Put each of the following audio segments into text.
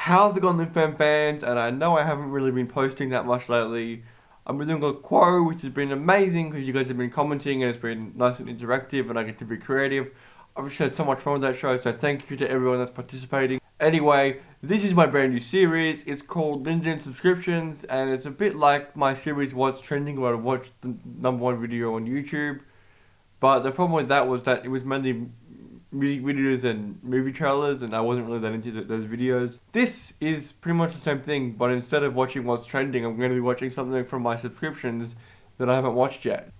How's it going, Lyndan fans? And I know I haven't really been posting that much lately. I've been doing a quo, which has been amazing because you guys have been commenting and it's been nice and interactive and I get to be creative. I've just had so much fun with that show, so thank you to everyone that's participating. Anyway, this is my brand new series. It's called Lyndan Subscriptions, and it's a bit like my series What's Trending, where I watched the #1 video on YouTube. But the problem with that was that it was mainly music videos and movie trailers, and I wasn't really that into those videos. This is pretty much the same thing, but instead of watching what's trending, I'm going to be watching something from my subscriptions that I haven't watched yet.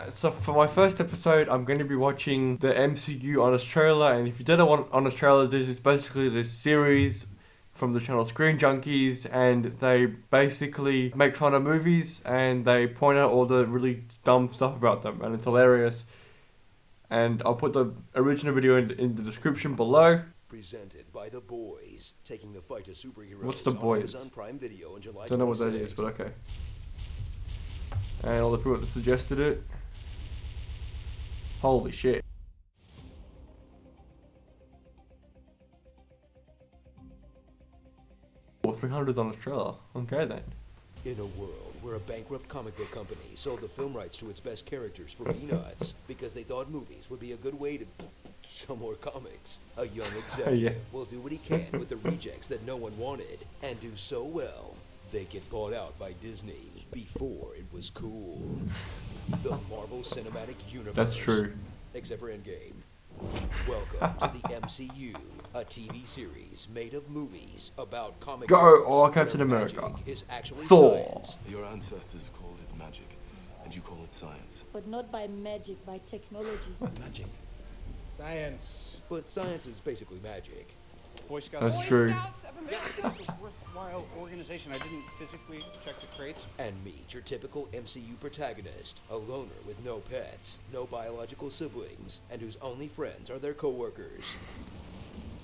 So for my first episode, I'm going to be watching the MCU Honest Trailer, and if you don't know what Honest Trailers is, it's basically this series from the channel Screen Junkies, and they basically make fun of movies and they point out all the really dumb stuff about them, and it's hilarious. And I'll put the original video in the description below. Presented by The Boys, taking the fight to superheroes. What's The Boys? On Prime Video in July Don't know what that is, but okay. And all the people that suggested it. Holy shit. Oh, 300 on the trailer. Okay then. In a world where a bankrupt comic book company sold the film rights to its best characters for peanuts because they thought movies would be a good way to sell more comics, a young executive will do what he can with the rejects that no one wanted and do so well they get bought out by Disney before it was cool. The Marvel Cinematic Universe. That's true. Except for Endgame. Welcome to the MCU, a TV series made of movies about comic Go, books or Captain where America. magic is actually Thor. science. Your ancestors called it magic, and you call it science. But not by magic, by technology. Magic. Science. But science is basically magic. Boy Scouts. That's true. Yes, it's a worthwhile organization. I didn't physically check the crates. And meet your typical MCU protagonist, a loner with no pets, no biological siblings, and whose only friends are their coworkers.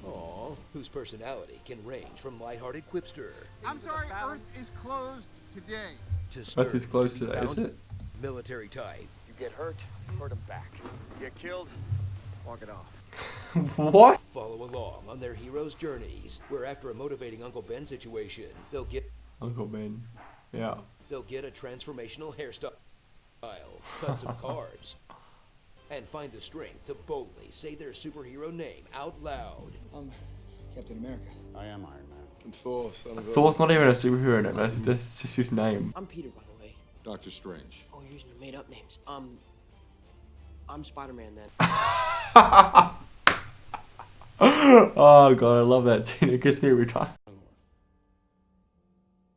Aww, whose personality can range from lighthearted quipster I'm sorry, Earth is closed today. to stern, Earth is closed today, is to-be-bound it? military type. You get hurt, hurt him back. You get killed, walk it off. What? Follow along on their heroes' journeys, where after a motivating Uncle Ben situation, they'll get Uncle Ben. Yeah. a transformational hairstyle, cut some carbs, and find the strength to boldly say their superhero name out loud. I'm Captain America. I am Iron Man. And Thor, son of Thor's not even a superhero name, that's just his name. I'm Peter, by the way. Doctor Strange. Oh, you're using your made-up names. I'm Spider-Man then. Oh god, I love that scene. It gets me every time.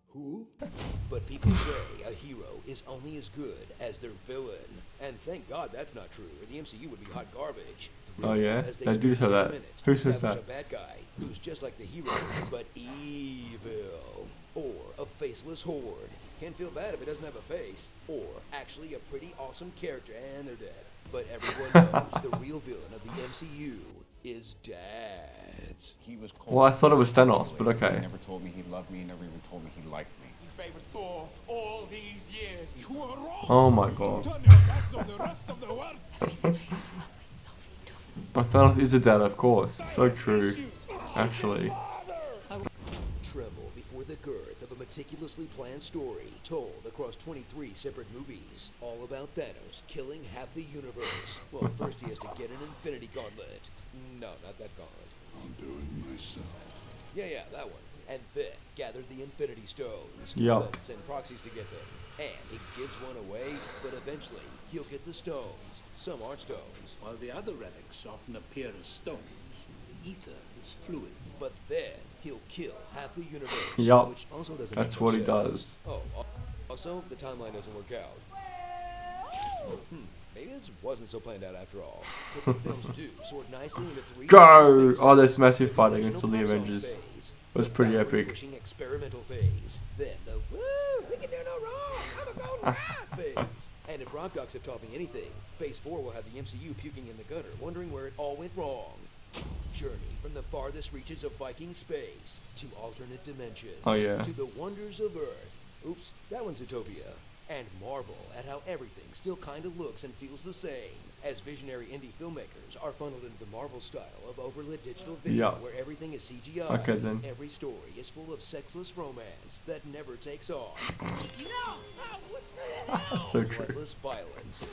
Who? But people say a hero is only as good as their villain. And thank God that's not true, or the MCU would be hot garbage. Oh yeah? As They do spend say 10 that. minutes Who to says establish that? A bad guy who's just like the hero, but evil. Or a faceless horde. Can't feel bad if it doesn't have a face. Or actually a pretty awesome character, and they're dead. But everyone knows the real villain of the MCU is dads. He was cold. Well, I thought it was Thanos, but okay. He never told me he loved me, he never even told me he liked me. You favored Thor all these years. You were wrong. Oh my god. Turn your backs on the rest of the world. But Thanos is a dad, of course. So true. Actually. Tremble before the girth of a meticulously planned story told across 23 separate movies, all about Thanos killing half the universe. Well, first he has to get an Infinity Gauntlet. No, not that gauntlet. I'll do it myself. Yeah, that one. And then gather the Infinity Stones. Yup. But send proxies to get them. And he gives one away, but eventually he'll get the stones. Some aren't stones. While the other relics often appear as stones, the ether is fluid. But then he'll kill half the universe. Yup. Which also doesn't That's make no what he sense. does. Oh, also, the timeline doesn't work out. Maybe this wasn't so planned out after all. But the films do sort nicely into three Go! phases. Oh, there's massive fighting Original until the crossover Avengers. phase, It was the pretty backward epic. pushing experimental phase. Then the woo, we can do no wrong, I'm a golden rat phase. And if Rock Dogs have taught me anything, phase 4 will have the MCU puking in the gutter, wondering where it all went wrong. Journey from the farthest reaches of Viking space to alternate dimensions. Oh, yeah. To the wonders of Earth. Oops, that one's Utopia. and marvel at how everything still kinda looks and feels the same, as visionary indie filmmakers are funneled into the Marvel style of overlit digital video where everything is CGI. Okay, then. Every story is full of sexless romance that never takes off. So true. Bloodless violence.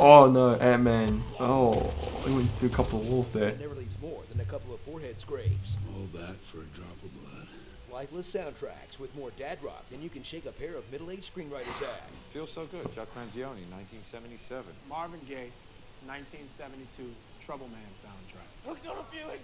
Oh no, Ant-Man. Oh, he went through a couple of walls there. That never leaves more than a couple of forehead scrapes. All that for a drop of blood. Lifeless soundtracks with more dad rock than you can shake a pair of middle-aged screenwriters at. Feels so good. Chuck Mangione, 1977. Marvin Gaye, 1972 Trouble Man soundtrack. Hooked on a feeling,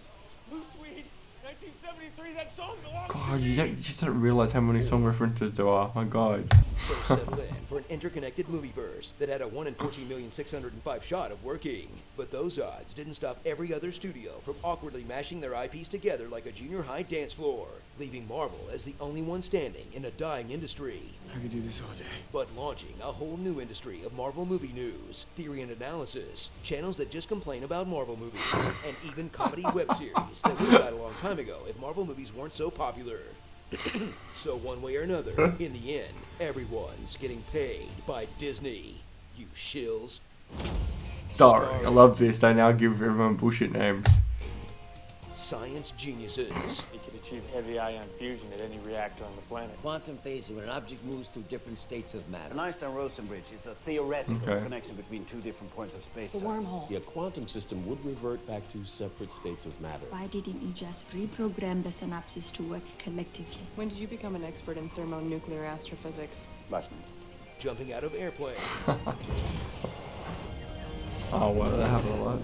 Blue Swede, 1973. That song belongs God, you just don't realize how many song references there are. My God. So settle in for an interconnected movie verse that had a 1 in 14,605 shot of working. But those odds didn't stop every other studio from awkwardly mashing their IPs together like a junior high dance floor, leaving Marvel as the only one standing in a dying industry. I could do this all day. But launching a whole new industry of Marvel movie news, theory and analysis, channels that just complain about Marvel movies, and even comedy web series that would have died a long time ago if Marvel movies weren't so popular. So one way or another, in the end, everyone's getting paid by Disney. You shills. Starring. I love this. They now give everyone bullshit names. Science geniuses. It could achieve heavy ion fusion at any reactor on the planet. Quantum phasing, when an object moves through different states of matter. An Einstein-Rosen bridge is a theoretical Okay. connection between two different points of space. The wormhole. A quantum system would revert back to separate states of matter. Why didn't you just reprogram the synapses to work collectively? When did you become an expert in thermonuclear astrophysics? Last night. Jumping out of airplanes. Oh wow, that happened a lot.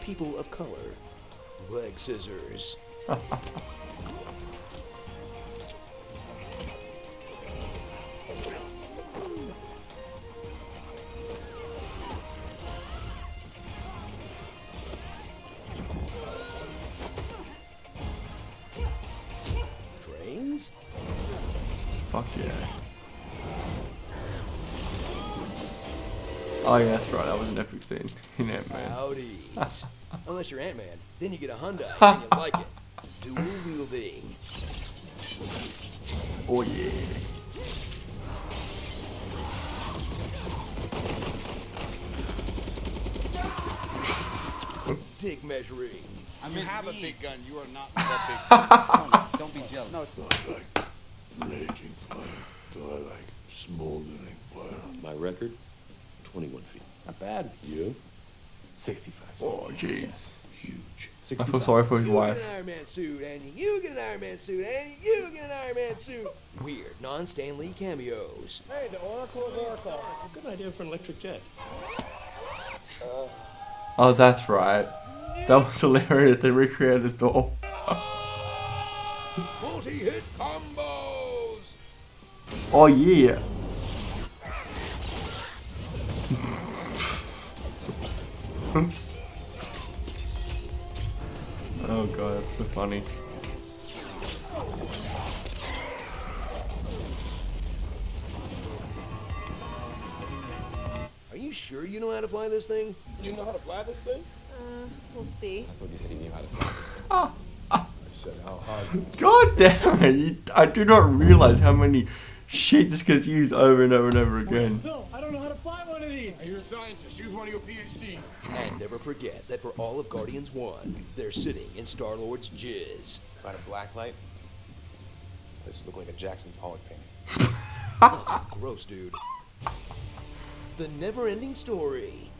People of color. Leg scissors. Trains? Fuck yeah. Oh yeah, that's right. That was an epic scene in Ant-Man. Howdies. Unless you're Ant-Man, then you get a Hyundai and you like it. Dual wielding. Oh yeah. Dick measuring. I mean, have a big gun. You are not that big. Don't be jealous. No, it's not. Like raging fire. Do I like smoldering fire? My record, 21 feet. Not bad. You? 65. Oh jeez. Huge. I feel sorry for his You wife. get an Iron Man suit, and you get an Iron Man suit, and you get an Iron Man suit. Weird non-Stan Lee cameos. Hey, the Oracle of Oracle. Good idea for an electric jet. Oh, that's right. That was hilarious. They recreated it all. Multi-hit combos. Oh yeah. Oh god, that's so funny. Are you sure you know how to fly this thing? You know how to fly this thing? We'll see. I thought you said he knew how to fly this. I said how hard. God damn it! I do not realize how many shit this gets used over and over and over again. No, I don't know how to fly one of these. You're a scientist. Use one of your PhDs. And never forget that for all of Guardians 1, they're sitting in Star-Lord's jizz. By a black light. This would look like a Jackson Pollock painting. Oh, gross, dude. The never-ending story.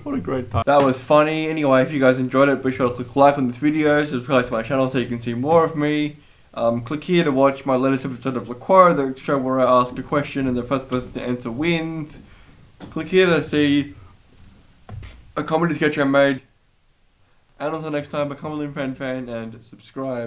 What a great time. That was funny. Anyway, if you guys enjoyed it, be sure to click like on this video, subscribe to my channel so you can see more of me. Click here to watch my latest episode of LaQuara, the show where I ask a question and the first person to answer wins. Click here to see a comedy sketch I made. And until next time, become a Lyndan fan and subscribe.